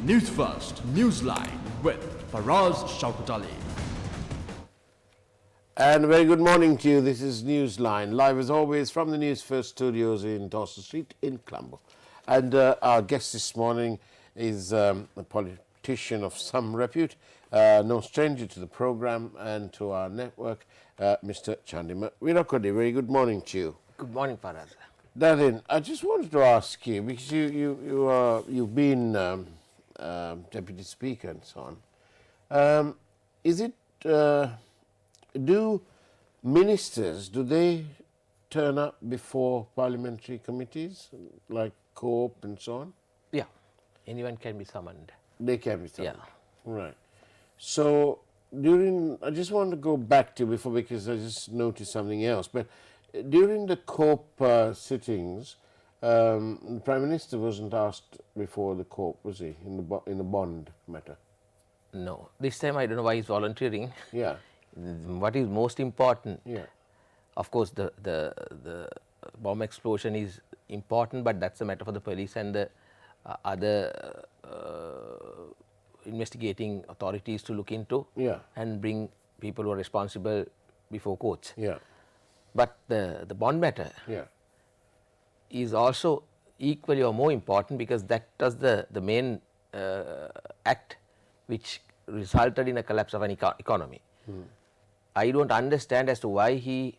Newsfirst Newsline with Faraz Shaukat Ali. And a very good morning to you. This is Newsline, live as always from the Newsfirst studios in Dawson Street in Colombo. And our guest this morning is a politician of some repute, no stranger to the program and to our network, Mr. Chandima Virakodi. Very good morning to you. Good morning, Faraz. Darren, I just wanted to ask you, because you've been Deputy Speaker and so on, do ministers, do they turn up before parliamentary committees like COPE and so on? Yeah, anyone can be summoned. They can be summoned. Yeah. Right. So I just want to go back to before, because I just noticed something else, but during the COPE sittings, the Prime Minister wasn't asked before the COPE, was he, in the bond matter? No, this time I don't know why he's volunteering. Yeah. What is most important? Yeah. Of course, the bomb explosion is important, but that's a matter for the police and the other investigating authorities to look into. Yeah. And bring people who are responsible before courts. Yeah. But the bond matter, Yeah. is also equally or more important, because that was the main act which resulted in a collapse of an economy. I don't understand as to why he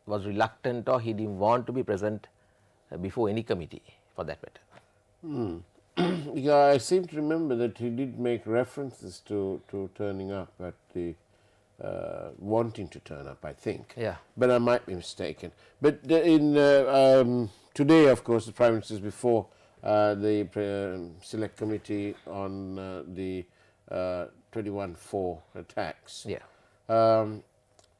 was reluctant or he didn't want to be present before any committee for that matter. Yeah, I seem to remember that he did make references to turning up at the wanting to turn up, I think. Yeah. But I might be mistaken. But in today, of course, the Prime Minister is before the Select Committee on the 21/4 attacks. Yeah.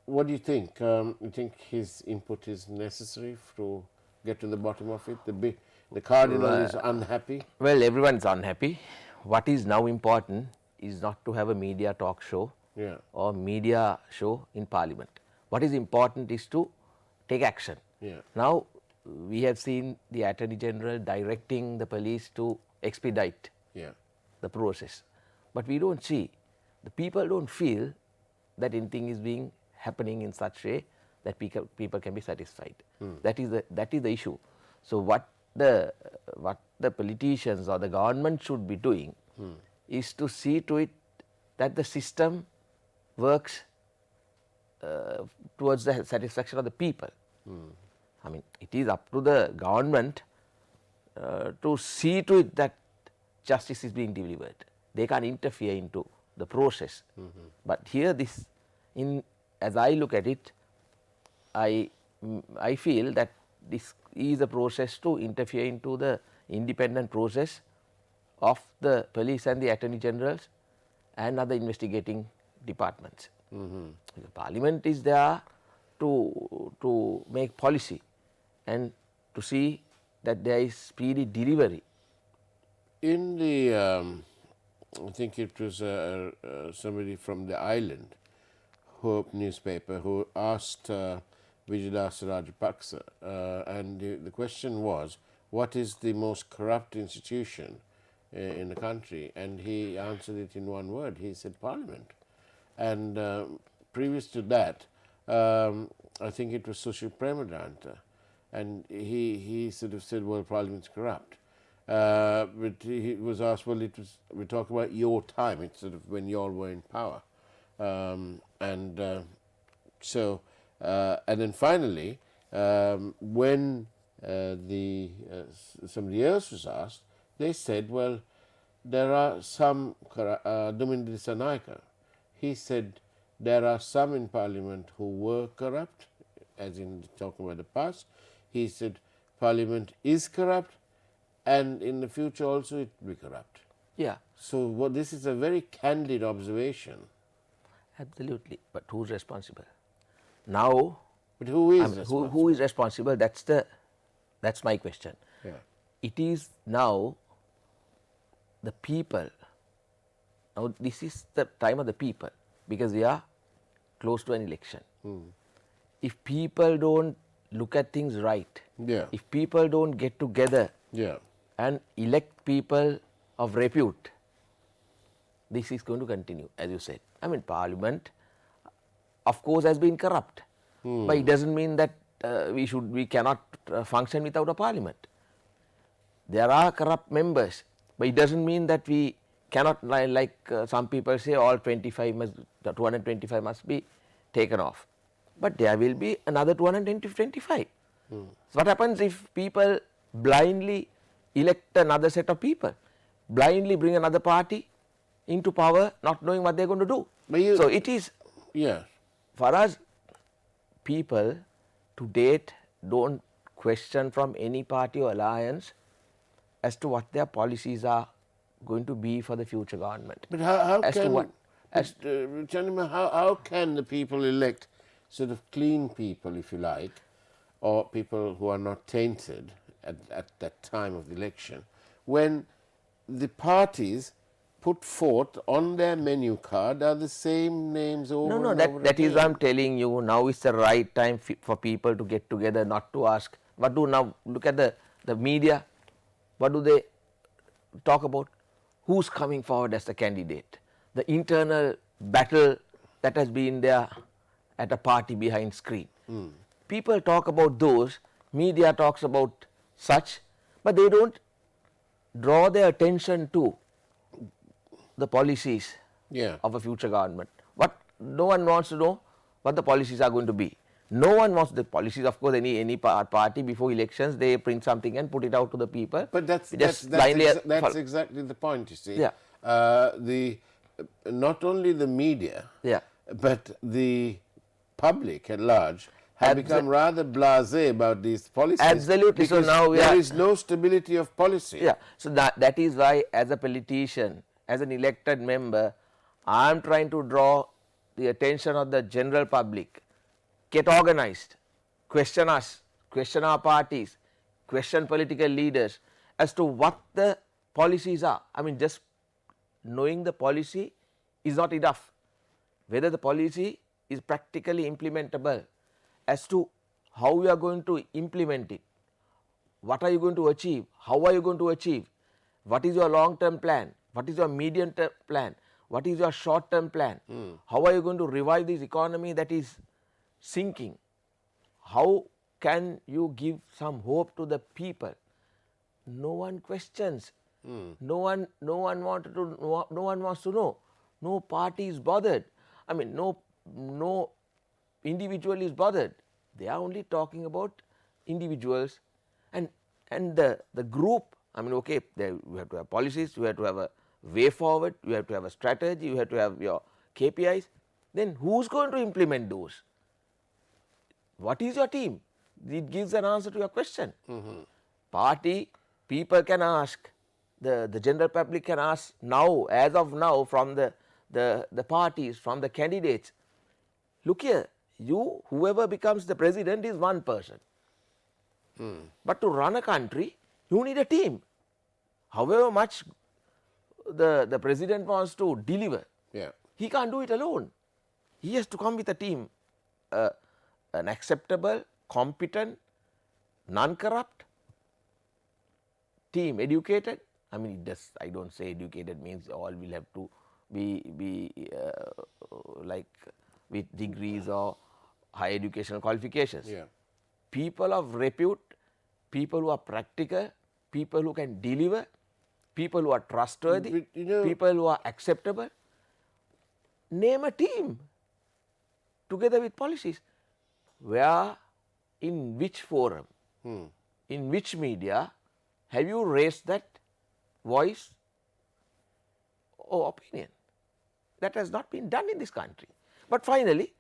What do you think? You think his input is necessary to get to the bottom of it? The Cardinal is unhappy? Well, everyone is unhappy. What is now important is not to have a media talk show. Yeah. Or media show in Parliament. What is important is to take action. Yeah. Now, we have seen the Attorney General directing the police to expedite Yeah. the process, but we don't see, the people don't feel that anything is happening in such a way that people can be satisfied. That is the issue. So what the politicians or the government should be doing is to see to it that the system works towards the satisfaction of the people. I mean, it is up to the government to see to it that justice is being delivered. They can't interfere into the process. But here, as I look at it, I feel that this is a process to interfere into the independent process of the police and the Attorney Generals and other investigating departments. The Parliament is there to make policy and to see that there is speedy delivery. In the, I think it was somebody from the island, Hope newspaper, who asked Vijaydas Rajapaksa, and the question was, what is the most corrupt institution in the country? And he answered it in one word. He said Parliament. And previous to that, I think it was Sushil Premadanta, and he sort of said, well, Parliament's corrupt. But he was asked, well, we talk about your time, it's sort of when you all were in power. And then finally, when somebody else was asked, they said, well, there are some, Dumindu Dissanayake, he said, there are some in Parliament who were corrupt, as in talking about the past. He said, Parliament is corrupt, and in the future also it will be corrupt. Yeah. So this is a very candid observation. Absolutely. But who's responsible? Now, but who is responsible? Who is responsible? That's my question. Yeah. It is now the people. Now, this is the time of the people, because we are close to an election. If people don't look at things right, if people don't get together and elect people of repute, this is going to continue, as you said. I mean, Parliament, of course, has been corrupt, but it doesn't mean that we cannot function without a Parliament. There are corrupt members, but it doesn't mean that we cannot, like some people say, all 225 must be taken off. But there will be another 225. So what happens if people blindly elect another set of people, blindly bring another party into power, not knowing what they are going to do? So it is, for us, people to date don't question from any party or alliance as to what their policies are going to be for the future government. But how can the people elect sort of clean people, if you like, or people who are not tainted at that time of the election, when the parties put forth on their menu card are the same names over and over again? That is what I am telling you. Now is the right time for people to get together, not to ask. What do now? Look at the media. What do they talk about? Who's coming forward as the candidate? The internal battle that has been there at a party behind screen. People talk about those, media talks about such, but they don't draw their attention to the policies of a future government. No one wants to know what the policies are going to be. No one wants the policies. Of course, any party before elections, they print something and put it out to the people. But that's exactly the point, you see. Not only the media, but the public at large have become rather blasé about these policies. Absolutely. So now there is no stability of policy. So that is why, as a politician, as an elected member, I am trying to draw the attention of the general public. Get organized, question us, question our parties, question political leaders as to what the policies are. I mean, just knowing the policy is not enough. Whether the policy is practically implementable, as to how we are going to implement it, what are you going to achieve, how are you going to achieve, what is your long term plan, what is your medium term plan, what is your short term plan, how are you going to revive this economy that is sinking, how can you give some hope to the people? No one questions, no one wants to know, no party is bothered, I mean no individual is bothered. They are only talking about individuals and the group. I mean, okay, you have to have policies, you have to have a way forward, you have to have a strategy, you have to have your KPIs. Then who's going to implement those? What is your team? It gives an answer to your question. Party, people can ask, the general public can ask now, as of now, from the parties, from the candidates. Look here, whoever becomes the president is one person. But to run a country, you need a team. However much the president wants to deliver, he can't do it alone. He has to come with a team, an acceptable, competent, non-corrupt team, educated. I mean, I don't say educated means all will have to be like with degrees or high educational qualifications. People of repute, people who are practical, people who can deliver, people who are trustworthy, people who are acceptable. Name a team together with policies. Where, in which forum, in which media have you raised that voice or opinion? That has not been done in this country. But finally,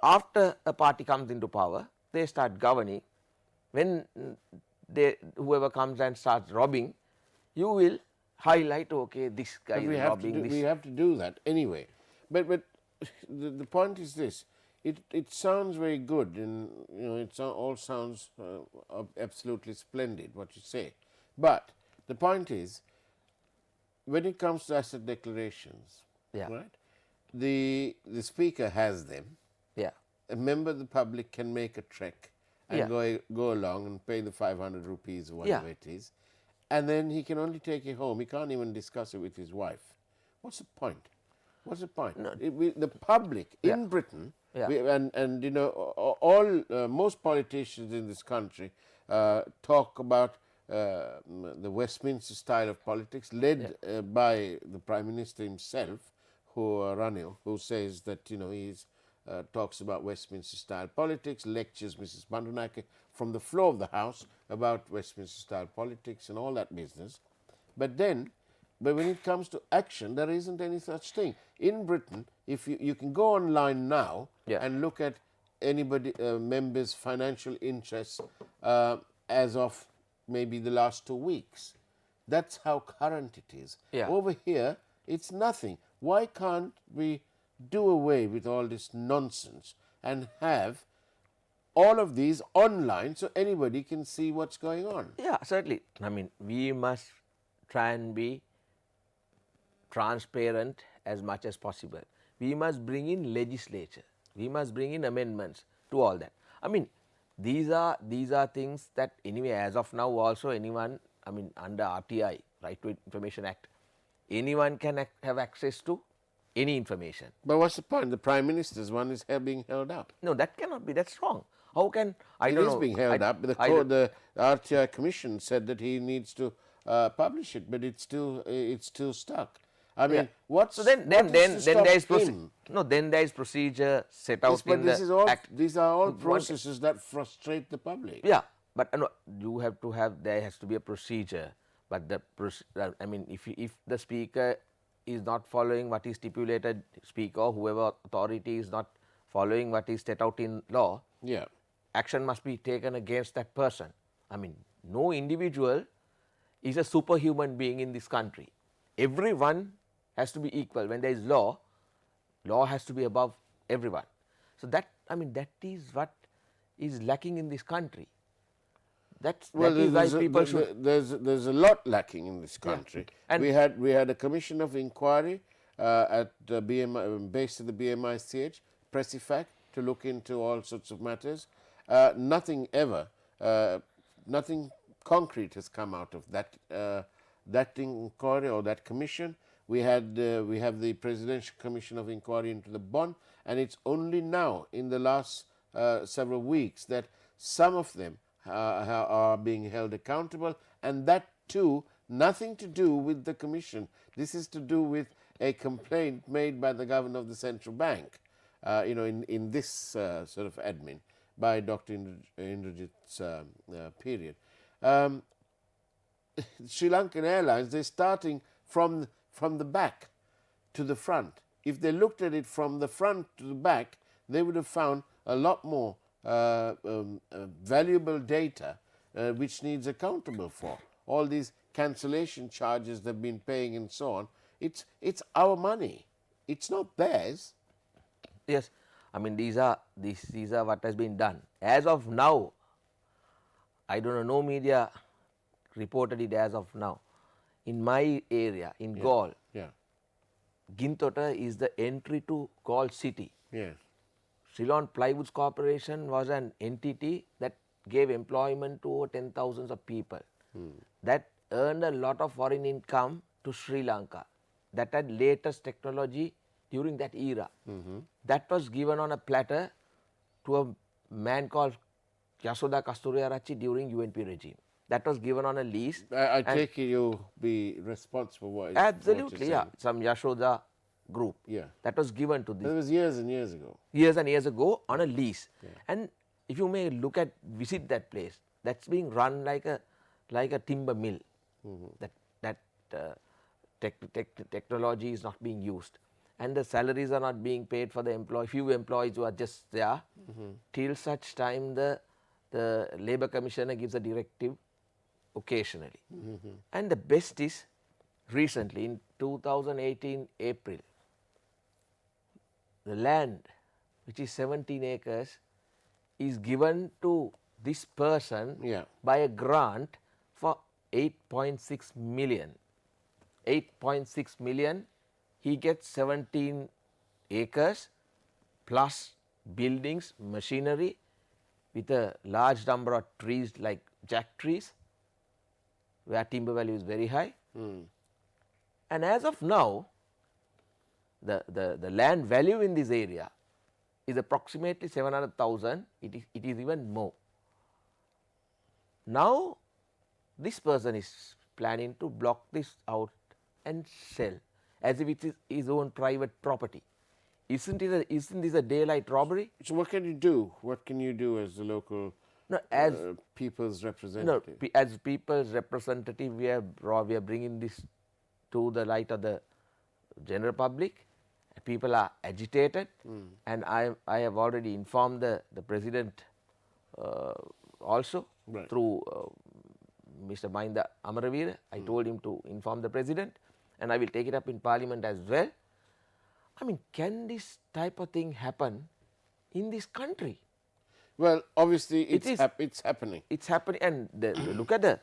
after a party comes into power, they start governing. When whoever comes and starts robbing, you will highlight, okay, this guy is robbing this. We have to do that anyway. But the point is this. It sounds very good, and it all sounds absolutely splendid what you say. But the point is, when it comes to asset declarations, right? The speaker has them. A member of the public can make a trek and go along and pay the 500 rupees or whatever it is, and then he can only take it home. He can't even discuss it with his wife. what's the point? What's the point? The public in Britain, Yeah. and you know, all most politicians in this country talk about the Westminster style of politics, led by the Prime Minister himself, Ranil, who says that, you know, he's talks about Westminster style politics, lectures Mrs. Bandunake from the floor of the House about Westminster style politics and all that business. But when it comes to action, there isn't any such thing. In Britain, if you can go online now and look at anybody, members' financial interests as of maybe the last 2 weeks. That's how current it is. Yeah. Over here, it's nothing. Why can't we do away with all this nonsense and have all of these online so anybody can see what's going on? Yeah, certainly. I mean, we must try and be transparent as much as possible. We must bring in legislature. We must bring in amendments to all that. I mean, these are things that anyway, as of now, also anyone, I mean, under RTI, Right to Information Act, anyone can have access to any information. But what's the point? The Prime Minister's one is being held up. No, that cannot be. That's wrong. How can I don't know? It is being held up. The RTI Commission said that he needs to publish it, but it's still stuck. I mean, so then there is procedure set out in the Act. These are all processes that frustrate the public. Yeah, but no, you have to have, there has to be a procedure. But I mean, if the Speaker is not following what is stipulated, Speaker or whoever authority is not following what is set out in law, action must be taken against that person. I mean, no individual is a superhuman being in this country. Everyone has to be equal. When there is law, law has to be above everyone. So that, I mean, that is what is lacking in this country. There's a lot lacking in this country. And we had a commission of inquiry at the BMI, based at the BMICH, Pressifac, to look into all sorts of matters. Nothing concrete has come out of that inquiry or that commission. We have the Presidential Commission of Inquiry into the bond, and it's only now in the last several weeks that some of them are being held accountable, and that too nothing to do with the Commission. This is to do with a complaint made by the Governor of the Central Bank, you know, in this sort of admin by Dr. Indrajit's period. Sri Lankan Airlines, they're starting from the back to the front. If they looked at it from the front to the back, they would have found a lot more valuable data which needs accountable for. All these cancellation charges they've been paying and so on, it's our money. It's not theirs. Yes, I mean, these are what has been done. As of now, I don't know, no media reported it as of now. In my area, in Galle, Gintota is the entry to Galle city. Ceylon Plywoods Corporation was an entity that gave employment to over 10,000 of people. That earned a lot of foreign income to Sri Lanka. That had latest technology during that era. That was given on a platter to a man called Yasoda Kasturiarachchi during UNP regime. That was given on a lease. I take it you'll be responsible for what absolutely, some Yashoda group. That was given to this. That was years and years ago. Years and years ago on a lease. And if you may visit that place, that's being run like a timber mill. That technology is not being used, and the salaries are not being paid for the few employees who are just there till such time the Labour Commissioner gives a directive occasionally. And the best is recently in 2018 April, the land, which is 17 acres, is given to this person by a grant for 8.6 million. 8.6 million, he gets 17 acres plus buildings, machinery with a large number of trees like jack trees, where timber value is very high. And as of now, the land value in this area is approximately 700,000, it is even more. Now, this person is planning to block this out and sell as if it is his own private property. Isn't this a daylight robbery? So what can you do? What can you do as the local No, as people's no, representative? as people's representative, we are bringing this to the light of the general public. People are agitated, and I have already informed the president also Right. through Mr. Mahinda Amaraveera. I told him to inform the president, and I will take it up in parliament as well. I mean, can this type of thing happen in this country? Well, obviously It is. it's happening. It's happening, and look at the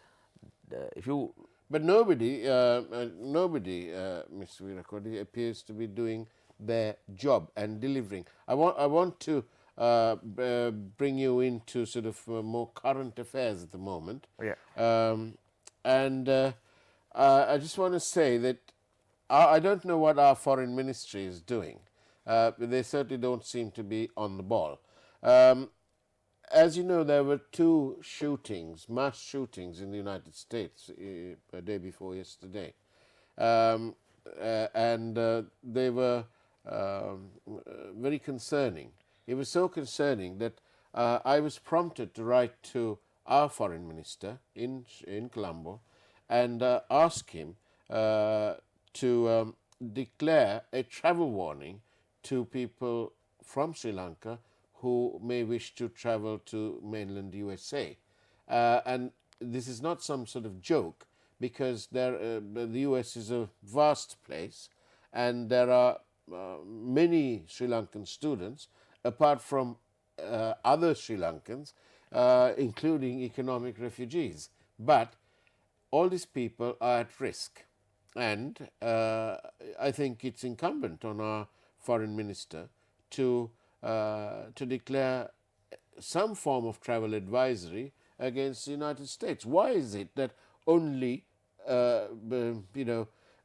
if you But nobody, Mr. Veerakodi, appears to be doing their job and delivering. I want to bring you into sort of more current affairs at the moment. Yeah. And I just want to say that I don't know what our foreign ministry is doing. They certainly don't seem to be on the ball. As you know, there were 2 shootings, mass shootings in the United States a day before yesterday. And they were very concerning. It was so concerning that I was prompted to write to our foreign minister in Colombo and ask him to declare a travel warning to people from Sri Lanka who may wish to travel to mainland USA. And this is not some sort of joke, because the US is a vast place, and there are many Sri Lankan students, apart from other Sri Lankans, including economic refugees. But all these people are at risk, and I think it's incumbent on our foreign minister to declare some form of travel advisory against the United States. Why is it that only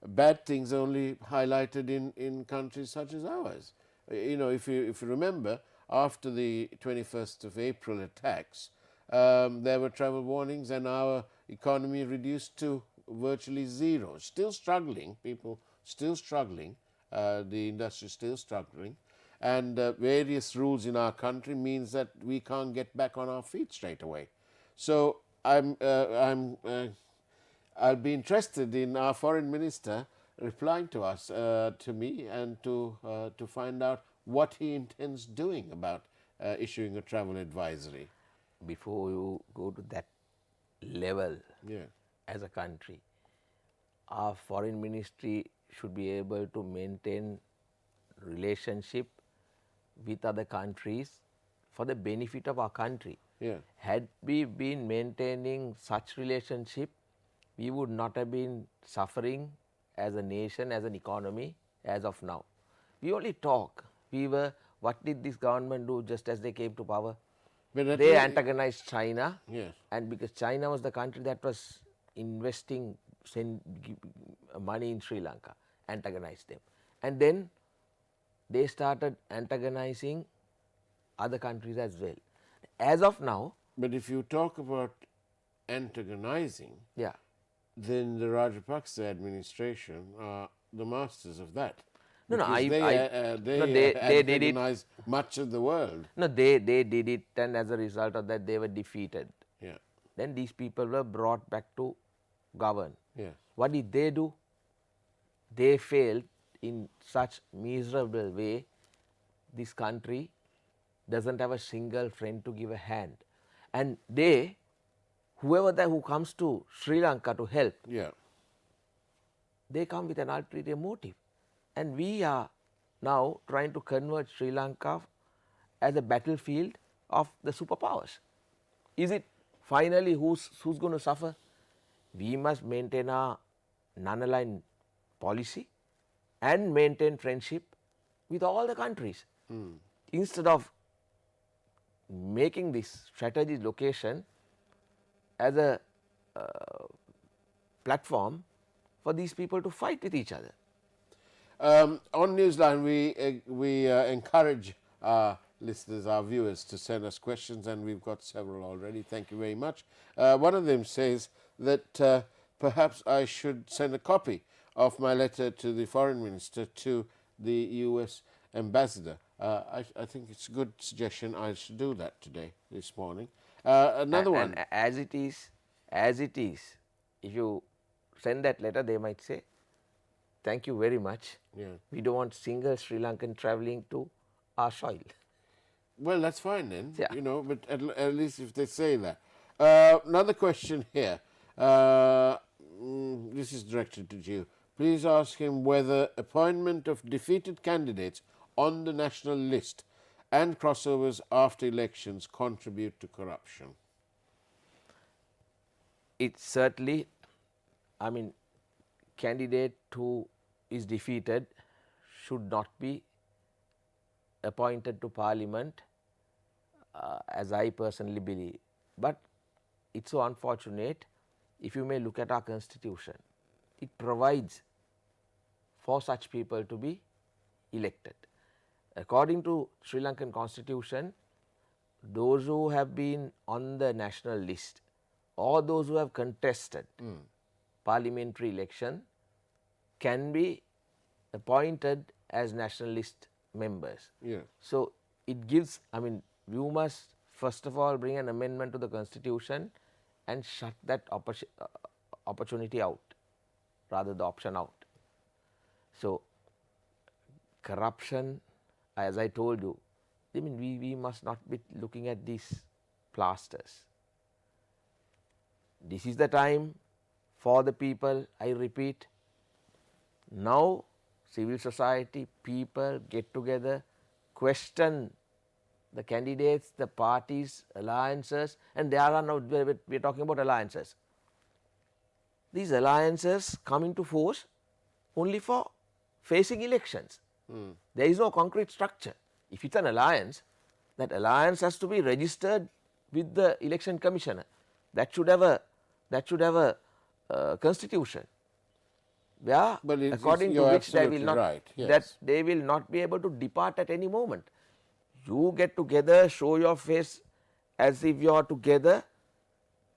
bad things are only highlighted in countries such as ours? If you remember, after the 21st of April attacks, there were travel warnings, and our economy reduced to virtually zero. Still struggling, people still struggling, the industry still struggling, and various rules in our country means that we can't get back on our feet straight away. So I'll be interested in our foreign minister replying to us, to me, and to find out what he intends doing about issuing a travel advisory. before you go to that level Yeah. as a country, our foreign ministry should be able to maintain relationship with other countries for the benefit of our country. Yeah. Had we been maintaining such relationship, we would not have been suffering as a nation, as an economy, as of now. We only talk. What did this government do just as they came to power? But They antagonized China, Yes. and because China was the country that was investing money in Sri Lanka, antagonized them. And then they started antagonizing other countries as well. As of now, But if you talk about antagonizing, yeah, then the Rajapaksa administration are the masters of that. No, no, Because they they did it. antagonize much of the world. No, they did it, and as a result of that, they were defeated. Yeah. Then these people were brought back to govern. Yes. What did they do? They failed in such miserable way. This country doesn't have a single friend to give a hand, and whoever who comes to Sri Lanka to help, Yeah. they come with an ulterior motive. And we are now trying to convert Sri Lanka as a battlefield of the superpowers. Is it finally who's going to suffer? We must maintain our non-aligned policy and maintain friendship with all the countries. Instead of making this strategic location as a platform for these people to fight with each other. On Newsline, we encourage our listeners, our viewers, to send us questions, and we've got several already. Thank you very much. One of them says that perhaps I should send a copy of my letter to the Foreign Minister to the US Ambassador. I think it's a good suggestion. I should do that this morning. Another one. And as it is, if you send that letter, they might say, thank you very much. Yeah. We don't want single Sri Lankan travelling to our soil. Well, that's fine then, Yeah. you know, but at least if they say that. Another question here. This is directed to you. Please ask him whether appointment of defeated candidates on the national list and crossovers after elections contribute to corruption. It certainly, I mean, candidate who is defeated should not be appointed to Parliament, as I personally believe. But it's so unfortunate, if you may look at our constitution, it provides for such people to be elected. According to Sri Lankan constitution, those who have been on the national list or those who have contested parliamentary election can be appointed as national list members. Yeah. So, it gives, I mean, you must first of all bring an amendment to the constitution and shut that opportunity out, rather the option out. So, corruption, as I told you, I mean, we must not be looking at these plasters. This is the time for the people, I repeat. Now, civil society, people get together, question the candidates, the parties, alliances, and there are now, we are talking about alliances. These alliances come into force only for facing elections. There is no concrete structure. If it's an alliance, that alliance has to be registered with the election commissioner. That should have a constitution, where according to which they will not right, yes. that they will not be able to depart at any moment. You get together, show your face as if you are together,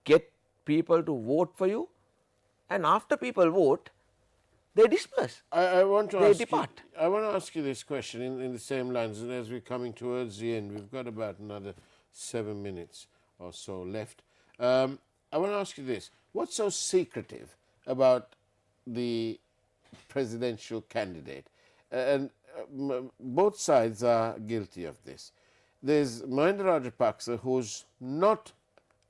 get people to vote for you, and after people vote, they disperse. I want to they ask depart. I want to ask you this question in the same lines, and as we're coming towards the end, we've got about another 7 minutes or so left. I want to ask you this: what's so secretive about the presidential candidate? And both sides are guilty of this. There's Mahinda Rajapaksa, who's not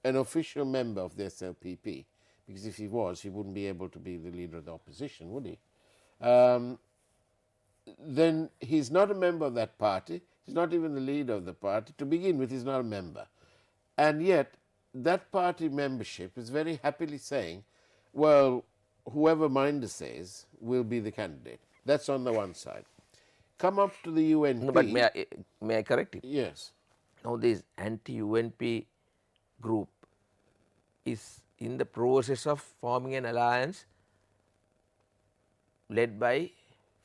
an official member of the SLPP, because if he was, he wouldn't be able to be the leader of the opposition, would he? Then he's not a member of that party. He's not even the leader of the party. To begin with, he's not a member. And yet, that party membership is very happily saying, well, whoever Mahinda says will be the candidate. That's on the one side. Come up to the UNP. No, but may I correct it? Yes. Now, this anti-UNP group is in the process of forming an alliance led by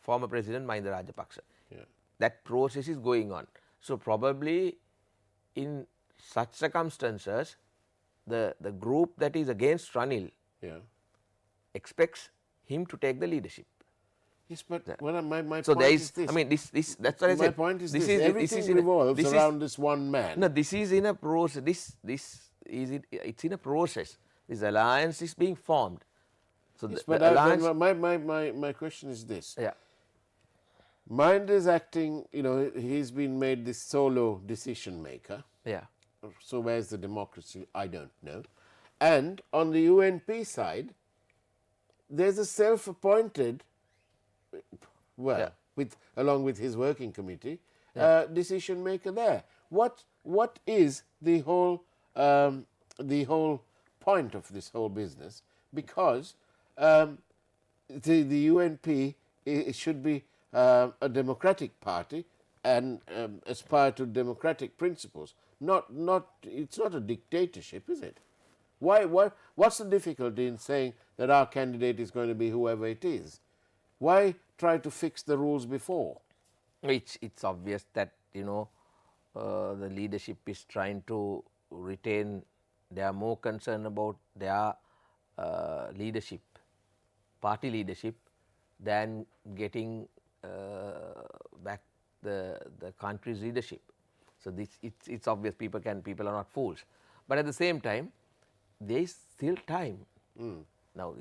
former President Mahinda Rajapaksa. Yeah. That process is going on. So, probably in such circumstances, the group that is against Ranil expects him to take the leadership. Yes, but my So, point there is is, this. I mean, that's what I said. My point is this. Everything revolves around this one man. No, this is in a process. It's in a process. This alliance is being formed. So, Yes, the but alliance. my question is this. Yeah. Mahinda is acting, you know, he's been made this solo decision maker. Yeah. So where's the democracy? I don't know. And on the UNP side, there's a self-appointed, well, along with his working committee, decision maker there. What is the whole point of this whole business? Because the UNP it should be a democratic party and aspire to democratic principles. It's not a dictatorship, is it? What's the difficulty in saying that our candidate is going to be whoever it is? Why try to fix the rules before? It's obvious that the leadership is trying to retain. They are more concerned about their leadership, party leadership, than getting back the country's leadership. So it's obvious people are not fools, but at the same time there is still time. Now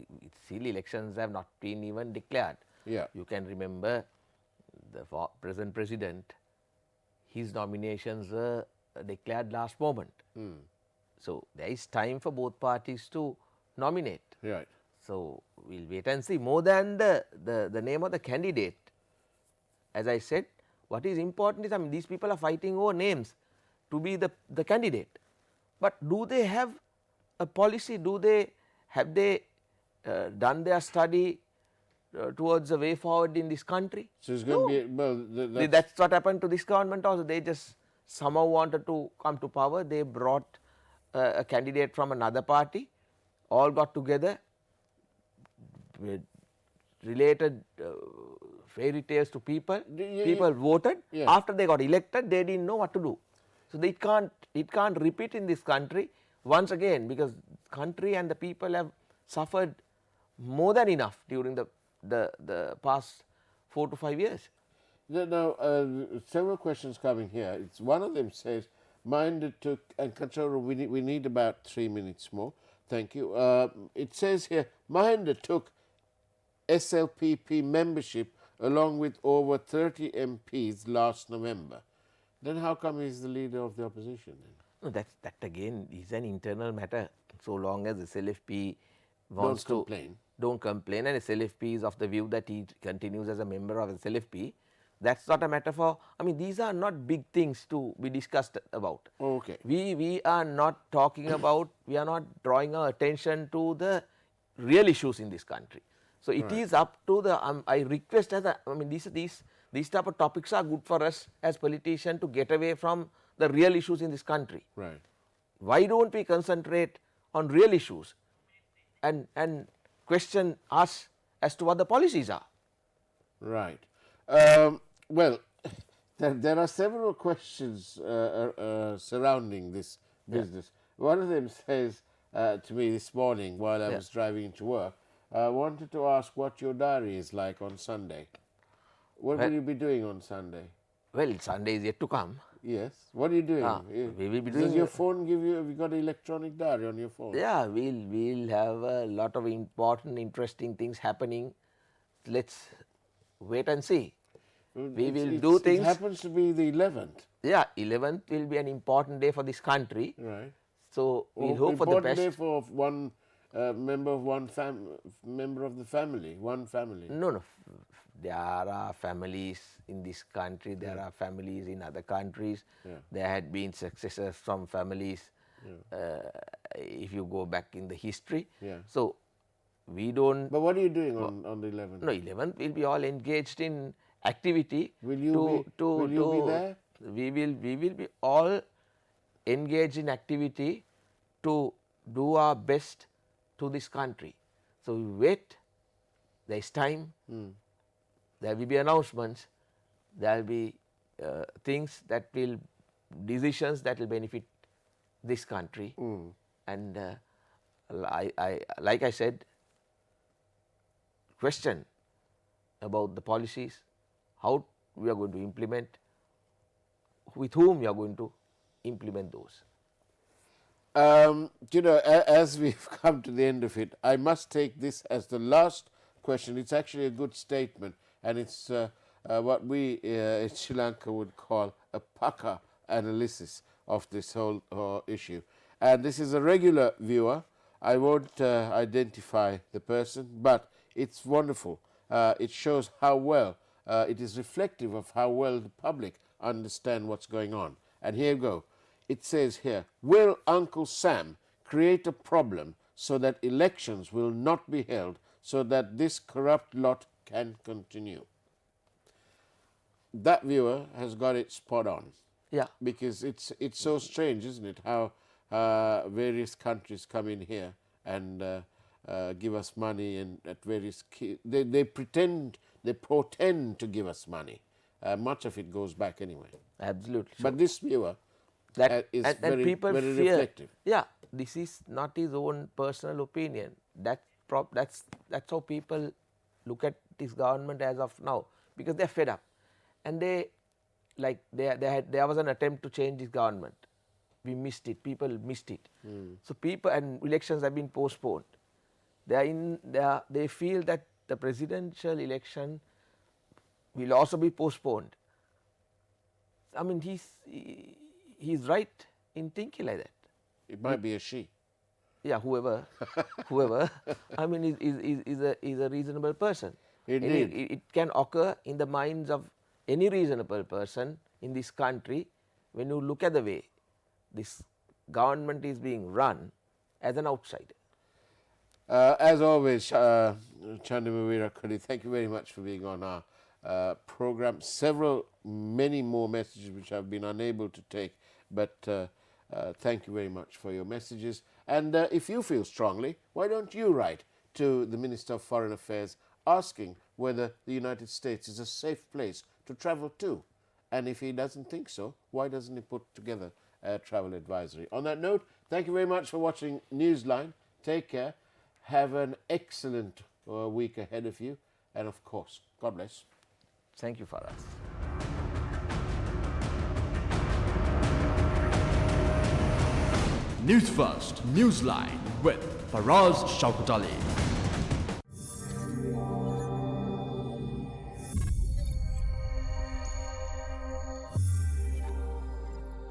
still elections have not been even declared. Yeah. You can remember the present president, his nominations were declared last moment. So there is time for both parties to nominate. Right. So we'll wait and see. More than the name of the candidate, as I said, what is important is, I mean, these people are fighting over names to be the candidate. But do they have a policy? Have they done their study towards the way forward in this country? So it's going to be, well, That's what happened to this government also. They just somehow wanted to come to power. They brought a candidate from another party, all got together, related fairy tales to people. People voted. Yeah. After they got elected, they didn't know what to do. So it can't repeat in this country once again, because country and the people have suffered more than enough during the past 4 to 5 years. Now, several questions coming here. It's one of them says, Mind took, and Controller, we need about 3 minutes more. Thank you. It says here, Mahinda took SLPP membership along with over 30 MPs last November. Then how come he's the leader of the opposition then? No, that again is an internal matter. So long as SLFP wants don't complain, and SLFP is of the view that he continues as a member of SLFP, that's not a matter for, I mean, these are not big things to be discussed about. Okay. We are not talking about, we are not drawing our attention to the real issues in this country. So it is up to the, I request these type of topics are good for us as politicians to get away from the real issues in this country. Right. Why don't we concentrate on real issues and question us as to what the policies are? Right. Well, there are several questions surrounding this business. One of them says to me this morning while I was driving to work, I wanted to ask what your diary is like on Sunday. What will you be doing on Sunday? Well, Sunday is yet to come. Yes. What are you doing? We will be doing. Does your phone give you? Have you got an electronic diary on your phone? Yeah, we'll have a lot of important, interesting things happening. Let's wait and see. We will do things. It happens to be the 11th. Yeah, 11th will be an important day for this country. Right. So we'll hope for the best. Important day for one member of the family, one family. No. There are families in this country, there are families in other countries. There had been successors from families if you go back in the history. So we don't. But what are you doing on the 11th? No, 11th we'll be all engaged in activity. Will you be there? We will be all engaged in activity to do our best to this country. So we wait, there is time. There will be announcements, there will be decisions that will benefit this country. And like I said, question about the policies, how we are going to implement, with whom we are going to implement those. As we've come to the end of it, I must take this as the last question. It's actually a good statement. And it's what we in Sri Lanka would call a pucker analysis of this whole issue. And this is a regular viewer. I won't identify the person, but it's wonderful. It shows how well, it is reflective of how well the public understand what's going on. And here you go. It says here, will Uncle Sam create a problem so that elections will not be held, so that this corrupt lot can continue? That viewer has got it spot on. Yeah. Because it's so strange, isn't it, how various countries come in here and give us money, and at various they pretend they pretend to give us money. Much of it goes back anyway. Absolutely. But this viewer is and very, people very fear, reflective. Yeah, this is not his own personal opinion. That's how people look at this government as of now, because they're fed up, and there was an attempt to change this government. We missed it. People missed it. So people, and elections have been postponed. They feel that the presidential election will also be postponed. I mean, he's right in thinking like that. It might be a she. Yeah, whoever, I mean, is a reasonable person. Indeed. It can occur in the minds of any reasonable person in this country when you look at the way this government is being run as an outsider. As always, Chandamavira Kudi, thank you very much for being on our program. Many more messages which I've been unable to take, but thank you very much for your messages. And if you feel strongly, why don't you write to the Minister of Foreign Affairs asking whether the United States is a safe place to travel to? And if he doesn't think so, why doesn't he put together a travel advisory? On that note, thank you very much for watching Newsline. Take care. Have an excellent week ahead of you. And of course, God bless. Thank you, Faraz. Newsfirst Newsline with Faraz Shaukat Ali.